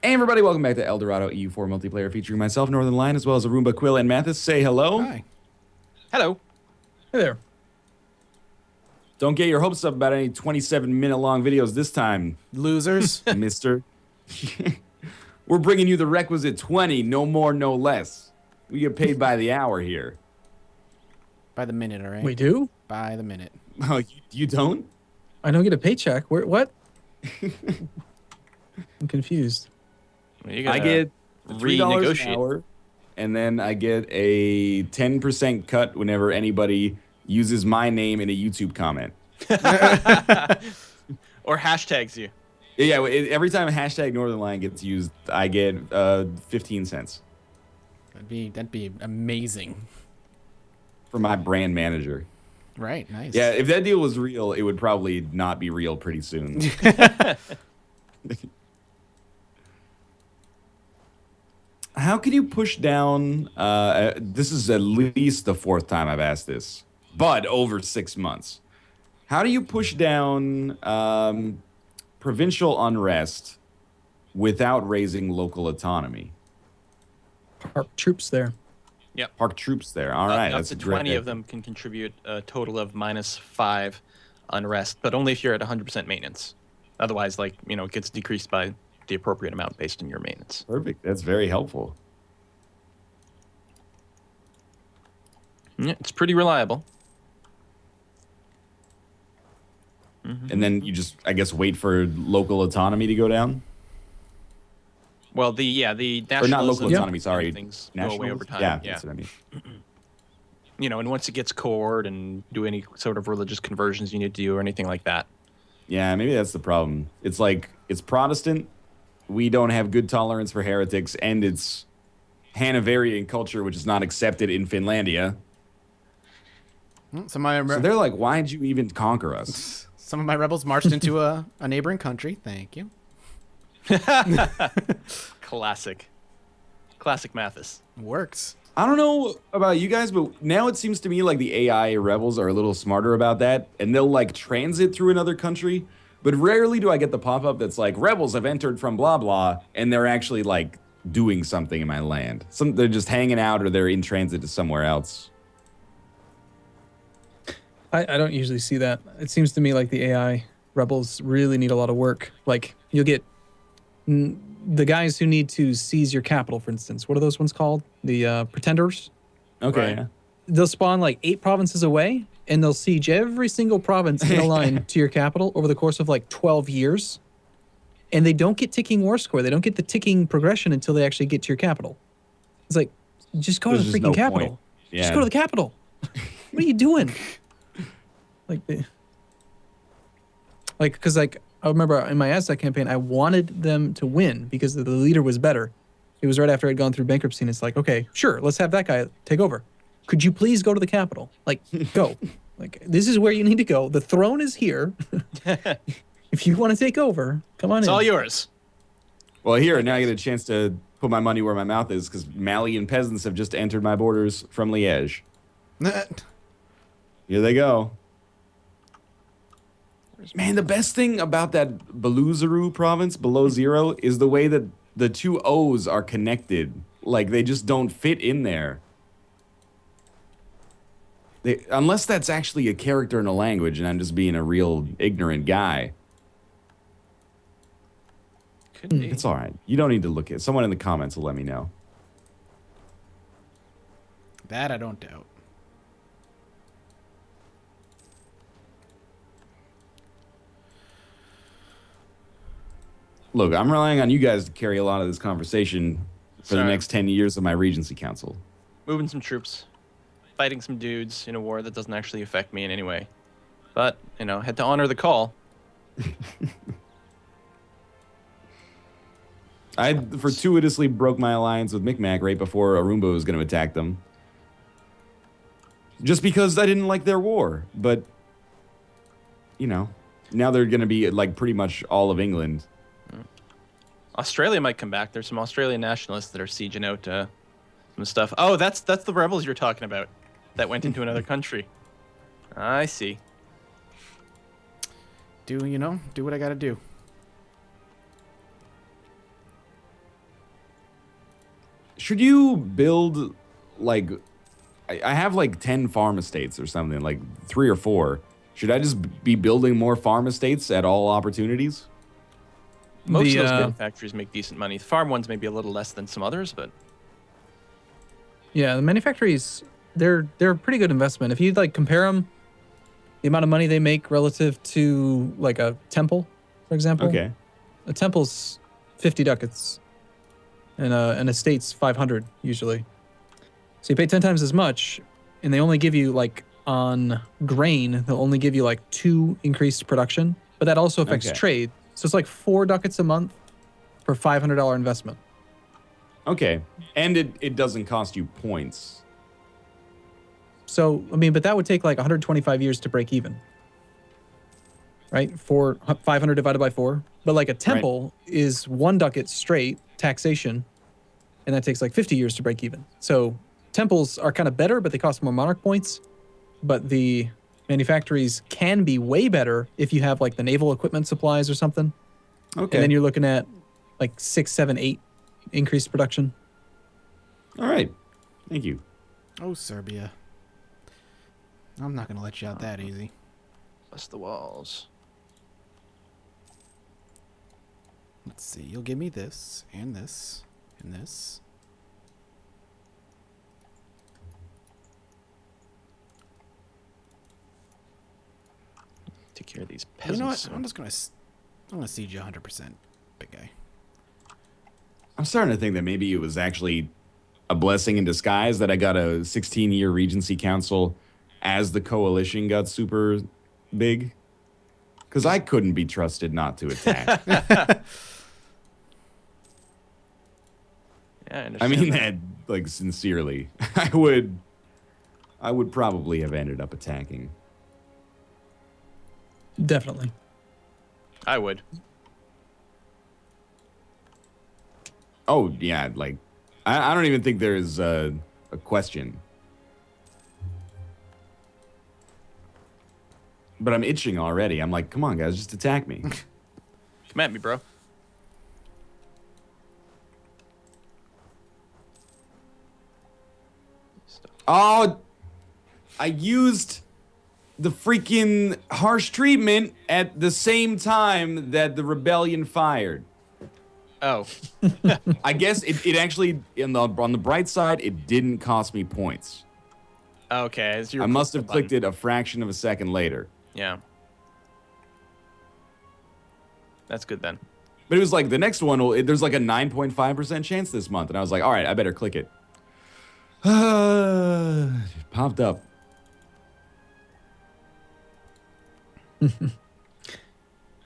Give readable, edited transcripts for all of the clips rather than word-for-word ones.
Hey everybody, welcome back to El Dorado EU4 multiplayer featuring myself, Northern Lion, as well as Arumba, Quill, and Mathis. Say hello. Hi. Hello. Hey there. Don't get your hopes up about any 27-minute long videos this time, Losers. mister. We're bringing you the requisite 20, no more, no less. We get paid by the hour here. By the minute, all right? We do? By the minute. Oh, you don't? I don't get a paycheck. What? I'm confused. Well, I get $3 an renegotiate. hour, and then I get a 10% cut whenever anybody uses my name in a YouTube comment. Or hashtags you. Yeah, every time hashtag Northern Lion gets used, I get 15 cents That'd be amazing. for my brand manager. Right, nice. Yeah, if that deal was real, it would probably not be real pretty soon. How can you push down? This is at least the fourth time I've asked this, but over 6 months. How do you push down provincial unrest without raising local autonomy? Park troops there. Park troops there. All right, Up that's to a great 20 of them can contribute a total of -5 unrest, but only if you're at 100% maintenance. Otherwise, it gets decreased by the appropriate amount based on your maintenance. Perfect. That's very helpful. Yeah, it's pretty reliable. And then you just, I guess, wait for local autonomy to go down. Well, the nationalism Or not local autonomy, and sorry. things go away over time. Yeah, that's what I mean. And once it gets cored and do any sort of religious conversions you need to do or anything like that. Yeah, maybe that's the problem. It's like, it's Protestant. We don't have good tolerance for heretics, and it's Hanoverian culture, which is not accepted in Finlandia. So they're like, why'd you even conquer us? some of my rebels marched into a neighboring country. Thank you. Classic Mathis. Works. I don't know about you guys, but now it seems to me like the AI rebels are a little smarter about that, and they'll like transit through another country. But rarely do I get the pop-up that's like, rebels have entered from blah, blah, and they're actually, like, doing something in my land. They're just hanging out or they're in transit to somewhere else. I don't usually see that. It seems to me like the AI rebels really need a lot of work. Like, you'll get the guys who need to seize your capital, for instance. What are those ones called? The pretenders? Okay. Right. They'll spawn like 8 provinces away, and they'll siege every single province in a line to your capital over the course of like 12 years. And they don't get ticking war score. They don't get the ticking progression until they actually get to your capital. It's like, just go to the freaking capital. Point. Yeah. Just go to the capital. What are you doing? Because I remember in my Aztec campaign, I wanted them to win because the leader was better. It was right after I'd gone through bankruptcy, and it's like, okay, sure, let's have that guy take over. Could you please go to the capital? Like, go. Like, this is where you need to go. The throne is here. If you want to take over, come on in. It's all yours. Well, here, now I get a chance to put my money where my mouth is, because Malian peasants have just entered my borders from Liège. Here they go. Man, the best thing about that Beluzaru province, below zero, is the way that the two O's are connected. Like, they just don't fit in there. Unless that's actually a character in a language and I'm just being a real ignorant guy. Could be. It's all right. You don't need to look at it. Someone in the comments will let me know. That I don't doubt. Look, I'm relying on you guys to carry a lot of this conversation for the Sorry. next 10 years of my Regency Council. Moving some troops. Fighting some dudes in a war that doesn't actually affect me in any way. But, had to honor the call. I fortuitously broke my alliance with Micmac right before Arumba was going to attack them. Just because I didn't like their war. But, now they're going to be like pretty much all of England. Australia might come back. There's some Australian nationalists that are sieging out some stuff. Oh, that's the rebels you're talking about that went into another country. I see. Do what I gotta do. should you build like I have like 10 farm estates or something, like 3 or 4. Should I just be building more farm estates at all opportunities? Most of those manufacturers make decent money. The farm ones may be a little less than some others, but Yeah, the manufactories, they're a pretty good investment. If you like compare them, the amount of money they make relative to like a temple, for example. Okay. A temple's 50 ducats, and an estate's 500 usually. So you pay 10 times as much, and they only give you like on grain, they'll only give you like 2 increased production, but that also affects Okay. trade. So it's like 4 ducats a month for $500 investment. Okay. And it doesn't cost you points. So, I mean, but that would take like 125 years to break even. Right? 500 divided by 4. But like a temple is 1 ducat straight taxation, and that takes like 50 years to break even. So temples are kind of better, but they cost more monarch points. But the manufactories can be way better if you have like the naval equipment supplies or something. Okay. And then you're looking at like 6, 7, 8 increased production. All right. Thank you. Oh, Serbia. I'm not going to let you out that easy. bust the walls. Let's see. You'll give me this, and this, and this. Take care of these You peasants. know what? I'm gonna siege you 100%, big guy. I'm starting to think that maybe it was actually a blessing in disguise that I got a 16-year Regency Council as the coalition got super big. Because I couldn't be trusted not to attack. Yeah, I I understand. mean that, like, sincerely. I would probably have ended up attacking. Definitely. I would. Oh, yeah, like, I don't even think there's a question. But I'm itching already. I'm like, come on, guys, just attack me. Come at me, bro. Oh, I used the freaking harsh treatment at the same time that the rebellion fired. Oh, I guess it actually, on the bright side, it didn't cost me points. okay. As you I must have button. clicked it a fraction of a second later. Yeah. That's good then. But it was like the next one, there's like a 9.5% chance this month. And I was like, all right, I better click it. It popped up.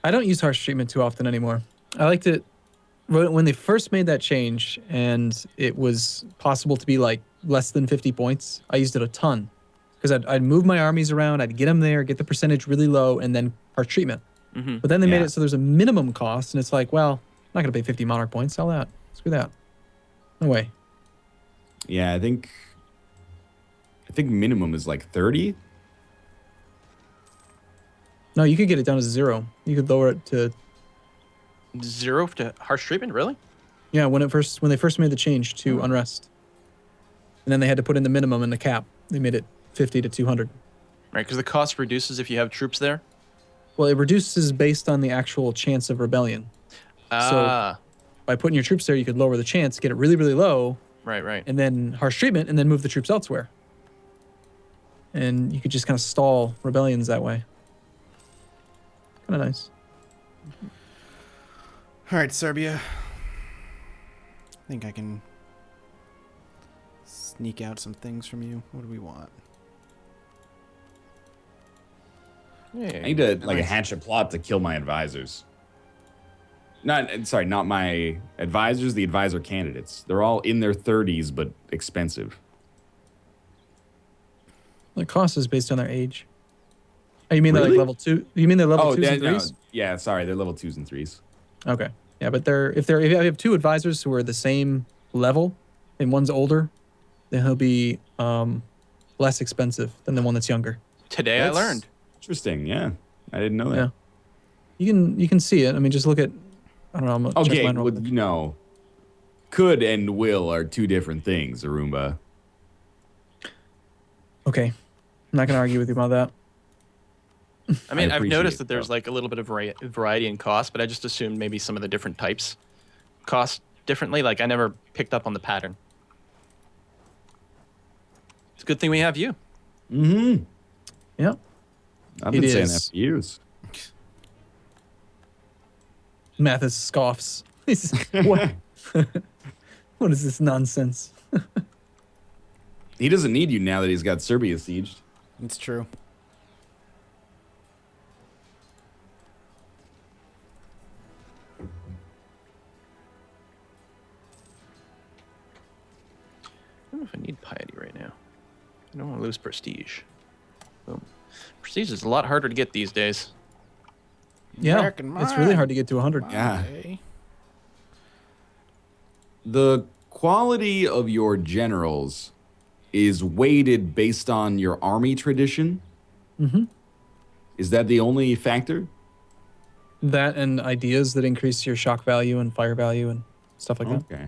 I don't use harsh treatment too often anymore. I liked it when they first made that change and it was possible to be like less than 50 points. I used it a ton because I'd move my armies around, I'd get them there, get the percentage really low, and then harsh treatment. Mm-hmm. But then they made Yeah. it so there's a minimum cost, and it's like, well, I'm not going to pay 50 monarch points. Sell that. Screw that. No way. Yeah, I think minimum is like 30. No, you could get it down to 0. You could lower it to 0 to harsh treatment, really? yeah. When they first made the change to unrest, and then they had to put in the minimum and the cap. They made it 50 to 200. Right, because the cost reduces if you have troops there. Well, it reduces based on the actual chance of rebellion. Ah, By putting your troops there, you could lower the chance, get it really, really low, right. and then harsh treatment, and then move the troops elsewhere. And you could just kind of stall rebellions that way. Kind of nice. All right, Serbia. I think I can sneak out some things from you. What do we want? I need to hatch a plot to kill my advisors. Not my advisors, the advisor candidates. They're all in their 30s, but expensive. The cost is based on their age. Oh, you mean they're Really? like level 2? You mean they're level 2s and 3s? Yeah, sorry, they're level 2s and 3s. Okay. Yeah, but if you have 2 advisors who are the same level and one's older, then he'll be less expensive than the one that's younger. Today That's I learned. Interesting, yeah. I didn't know that. Yeah. You can see it. I mean, just look at I don't know. I'm gonna check Okay, mine real well, quick. you know, could and will are two different things, Arumba. Okay, I'm not gonna argue with you about that. I mean, I've appreciate noticed it, that there's though. like a little bit of variety in cost, but I just assumed maybe some of the different types cost differently. Like I never picked up on the pattern. It's a good thing we have you. Mm-hmm. Yeah. I've been It saying is. that for years. Mathis scoffs. He's, what? What is this nonsense? He doesn't need you now that he's got Serbia sieged. It's true. I don't know if I need piety right now. I don't want to lose prestige. Boom. Prestige is a lot harder to get these days. Yeah, Back in it's really my- hard to get to 100. Yeah. Okay. The quality of your generals is weighted based on your army tradition. Mm-hmm. Is that the only factor? That and ideas that increase your shock value and fire value and stuff like that. Okay.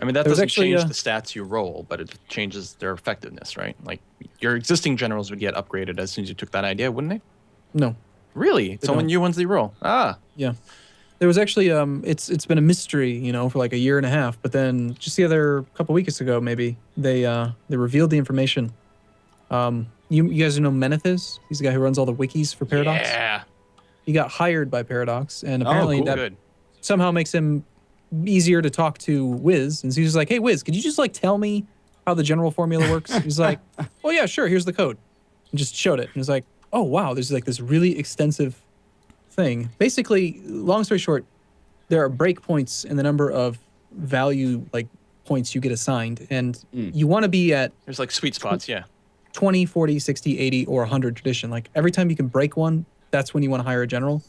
I mean, that There was doesn't actually, change uh, the stats you roll, but it changes their effectiveness, right? Like your existing generals would get upgraded as soon as you took that idea, wouldn't they? No, Really? It's They only don't. new ones they roll. Ah. yeah. There was actually it's been a mystery, for like a year and a half, but then just the other couple weeks ago maybe they revealed the information. You guys know Menethys? He's the guy who runs all the wikis for Paradox. Yeah. He got hired by Paradox, and Oh, apparently cool. that Good. somehow makes him easier to talk to Wiz. And so he was like, "Hey Wiz, could you just like tell me how the general formula works?" He's like, "Oh yeah, sure. Here's the code." And just showed it. And he was like, "Oh wow, there's like this really extensive thing." Basically, long story short, there are breakpoints in the number of value like points you get assigned, and you want to be at There's like sweet spots, yeah. 20, 40, 60, 80, or 100 tradition. Like every time you can break one, that's when you want to hire a general,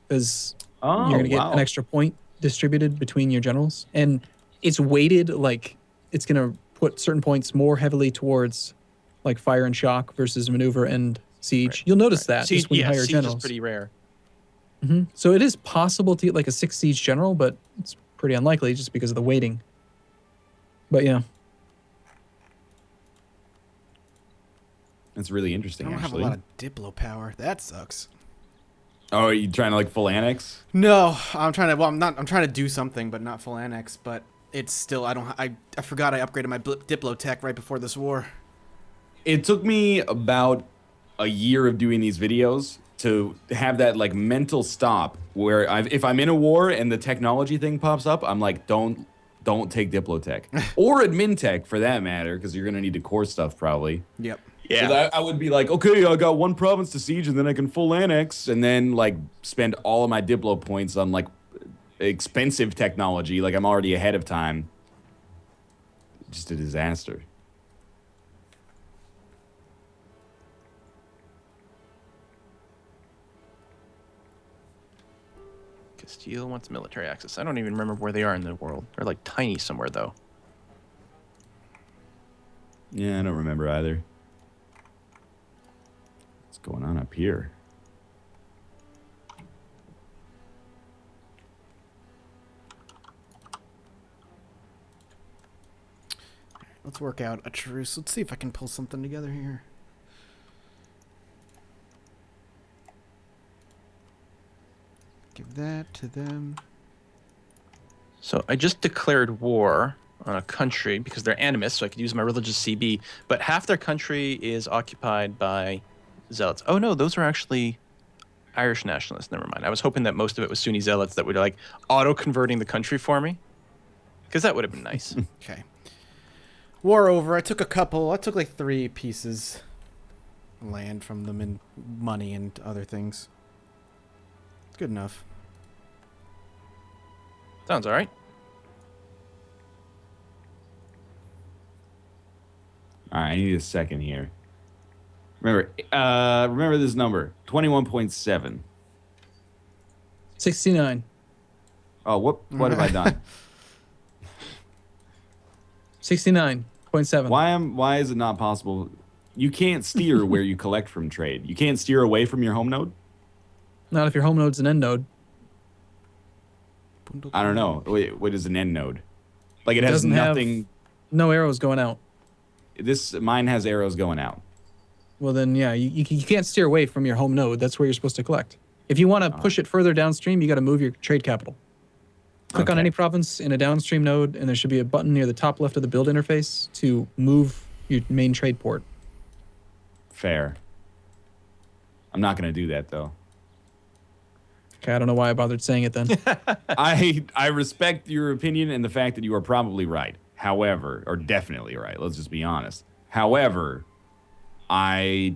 because Oh, you're going to get wow. an extra point distributed between your generals. And it's weighted like it's going to put certain points more heavily towards like fire and shock versus maneuver and siege. Right, You'll notice that Siege, just when you hire siege generals. is pretty rare. So it is possible to get like a 6 siege general, but it's pretty unlikely just because of the weighting. But yeah. That's really I interesting, don't have a actually. lot of Diplo power. That sucks. Oh, are you trying to like full annex? No, I'm trying to. Well, I'm not. I'm trying to do something, but not full annex. But it's still. I don't. I forgot I upgraded my Diplo tech right before this war. It took me about a year of doing these videos to have that like mental stop where if I'm in a war and the technology thing pops up, I'm like, don't take Diplotech or admin tech for that matter, because you're gonna need to core stuff probably. Yep. Yeah. So that I would be like, okay, I got one province to siege, and then I can full annex, and then like spend all of my Diplo points on like expensive technology, like I'm already ahead of time. Just a disaster. Castile wants military access. I don't even remember where they are in the world. They're like tiny somewhere though. Yeah, I don't remember either. What's going on up here? Let's work out a truce. Let's see if I can pull something together here. Give that to them. So I just declared war on a country because they're animists, so I could use my religious CB. But half their country is occupied by zealots. Oh no, those are actually Irish nationalists. Never mind. I was hoping that most of it was Sunni zealots that would like auto-converting the country for me, because that would have been nice. Okay. War over. I took a couple. I took like 3 pieces of land from them and money and other things. It's good enough. Sounds all right. All right, I need a second here. Remember this number, 21.7. 69. Oh, what have I done? 69.7. Why is it not possible? You can't steer where you collect from trade. You can't steer away from your home node? Not if your home node's an end node. I don't know. Wait, what is an end node? Like it has doesn't have nothing. no arrows going out. Mine has arrows going out. Well, then, yeah, you can't steer away from your home node. That's where you're supposed to collect. If you want to push it further downstream, you got to move your trade capital. Click on Okay. any province in a downstream node, and there should be a button near the top left of the build interface to move your main trade port. Fair. I'm not gonna do that though. Okay, I don't know why I bothered saying it then. I respect your opinion and the fact that you are probably right. However, or definitely right. Let's just be honest. However, I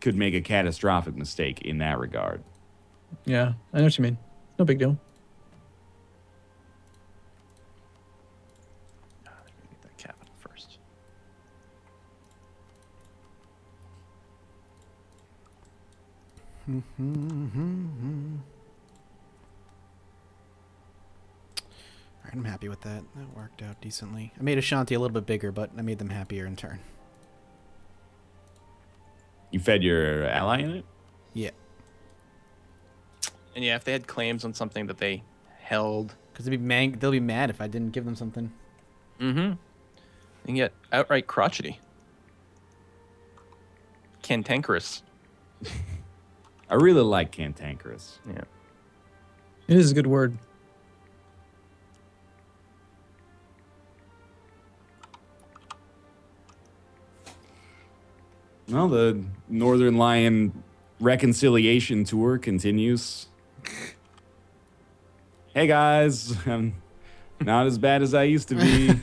could make a catastrophic mistake in that regard. Yeah, I know what you mean. No big deal. Get that capital first. All right, I'm happy with that. That worked out decently. I made Ashanti a little bit bigger, but I made them happier in turn. You fed your ally in it? Yeah, And yeah, if they had claims on something that they held, because they'll be mad if I didn't give them something. and yet outright crotchety. Cantankerous. I really like cantankerous. Yeah. It is a good word. Well, the Northern Lion reconciliation tour continues. Hey guys, I'm not as bad as I used to be.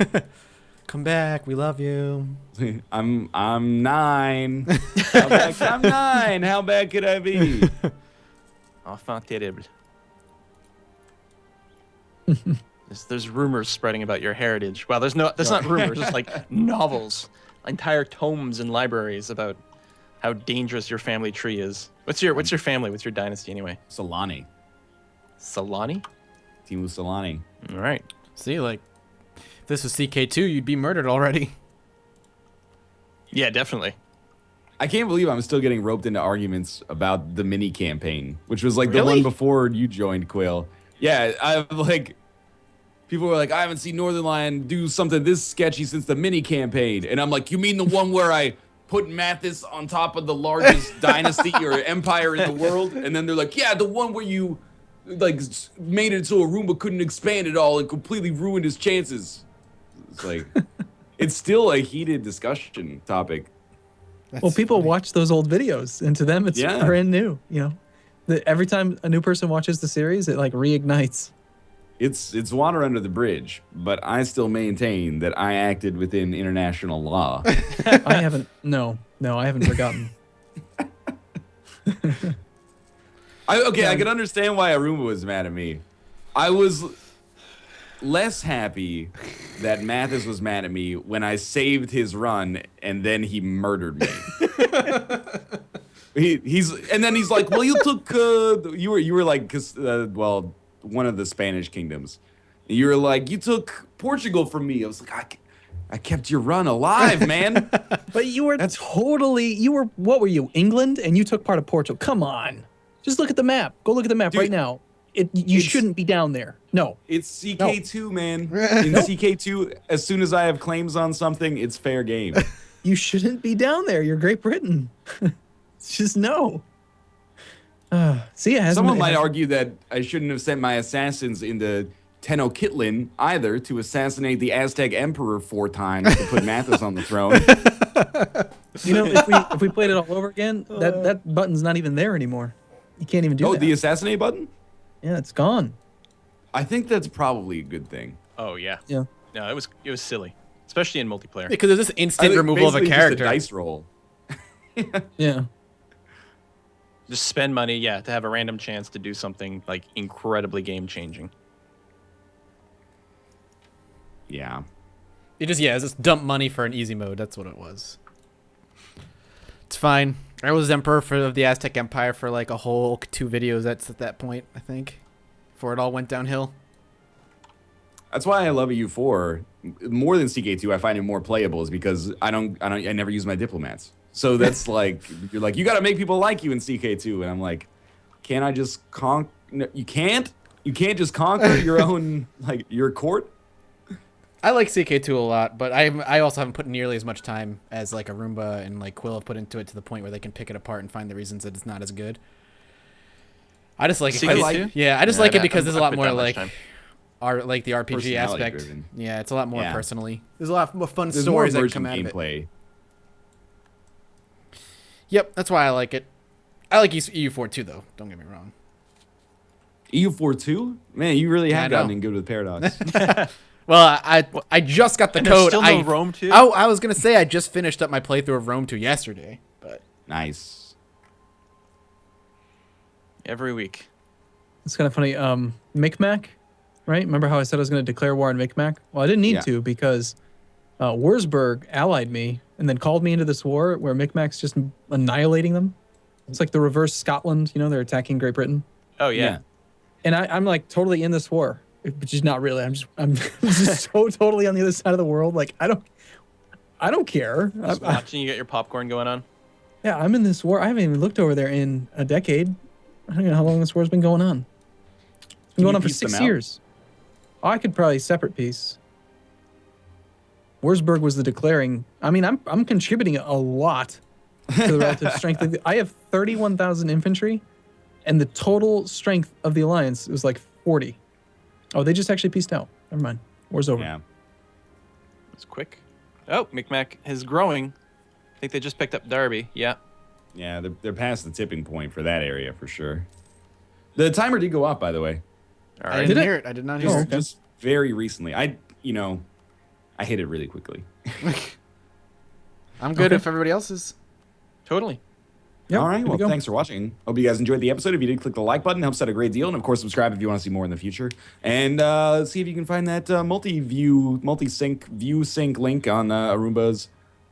Come back, we love you. I'm 9. I'm 9. How bad could I be? Enfant terrible. There's rumors spreading about your heritage. Well, there's not rumors. It's like novels, entire tomes in libraries about how dangerous your family tree is. What's your family? What's your dynasty anyway? Solani. Solani? Timu Solani. All right. See, like, if this was CK2, you'd be murdered already. Yeah, definitely. I can't believe I'm still getting roped into arguments about the mini campaign, which was like the Really? one before you joined, Quill. Yeah, I've like people were like, I haven't seen Northern Lion do something this sketchy since the mini campaign, and I'm like, you mean the one where I put Mathis on top of the largest dynasty or empire in the world? And then they're like, yeah, the one where you like made it so Arumba couldn't expand at all and completely ruined his chances. It's like it's still a heated discussion topic. Well, people watch those old videos, and to them, it's Yeah. brand new. You know, every time a new person watches the series, it like reignites. It's water under the bridge, but I still maintain that I acted within international law. I haven't. No, I haven't forgotten. I can understand why Aruma was mad at me. I was less happy that Mathis was mad at me when I saved his run and then he murdered me. He's like, well, you took you were like one of the Spanish kingdoms. You were like, you took Portugal from me. I was like, I kept your run alive, man. But you were what were you, England? And you took part of Portugal. Come on. Just look at the map. Go look at the map Dude, right now. You shouldn't be down there. No. It's CK2, man. In CK2, as soon as I have claims on something, it's fair game. You shouldn't be down there. You're Great Britain. It's just no. See, it hasn't Someone it might hasn't- argue that I shouldn't have sent my assassins into Tenochtitlan either to assassinate the Aztec emperor 4 times to put Mathis on the throne. You know, if we played it all over again, that button's not even there anymore. You can't even do Oh, that. the assassinate button? Yeah, it's gone. I think that's probably a good thing. Oh yeah. Yeah. No, it was silly, especially in multiplayer. Because there's this I instant think removal of a basically just character. dice roll. Yeah. Just spend money, to have a random chance to do something like incredibly game changing. Yeah. It's just dump money for an easy mode. That's what it was. It's fine. I was emperor of the Aztec Empire for like a whole 2 videos. That's at that point, I think, before it all went downhill. That's why I love EU4 more than CK2. I find it more playable is because I never use my diplomats. So that's like you're like you got to make people like you in CK2, and I'm like, can't I just conquer? No, you can't just conquer your own like your court. I like CK2 a lot, but I also haven't put nearly as much time as like Arumba and like Quill have put into it to the point where they can pick it apart and find the reasons that it's not as good. I just like it. CK2? Yeah, I just like it because there's a lot I've put more that much like time. like the RPG Personality aspect. driven. Yeah, it's a lot more Yeah. personally. There's a lot more fun There's more stories that immersion come out of it. gameplay. Yep, that's why I like it. I like EU4 too, though. Don't get me wrong. EU4 too? Man, you really Yeah, I have know. gotten in good with Paradox. Well, I just got the And there's code. still no Rome 2? Oh, I was gonna say I just finished up my playthrough of Rome 2 yesterday, but Nice. Every week. It's kind of funny. Micmac, right? Remember how I said I was going to declare war on Micmac? Well, I didn't need Yeah. to because Wurzburg allied me and then called me into this war where Micmac's just annihilating them. It's like the reverse Scotland. You know, they're attacking Great Britain, Oh yeah. and I'm like totally in this war, which is not really. I'm just so totally on the other side of the world. Like I don't care. Just watching you get your popcorn going on. Yeah, I'm in this war. I haven't even looked over there in a decade. I don't know how long this war's been going on. It's been Can going you on for piece them 6 out? years. Oh, I could probably separate piece. Wurzburg was the declaring. I mean, I'm contributing a lot to the relative strength. I have 31,000 infantry, and the total strength of the alliance was like 40. Oh, they just actually pieced out. Never mind. War's over. Yeah. It's quick. Oh, Micmac is growing. I think they just picked up Derby. Yeah. Yeah, they're past the tipping point for that area for sure. The timer did go up, by the way. All I right. didn't Did it? hear it. I did not hear Oh, it. okay. Just very recently. I hit it really quickly. I'm good Okay. if everybody else is. Totally. Yep, All right. here we Well, go. thanks for watching. Hope you guys enjoyed the episode. If you did, click the like button. Helps out a great deal. And of course, subscribe if you want to see more in the future. And see if you can find that multi-sync view sync link on Arumba's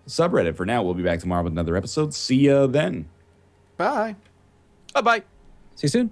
subreddit. For now, we'll be back tomorrow with another episode. See ya then. Bye. Bye bye. See you soon.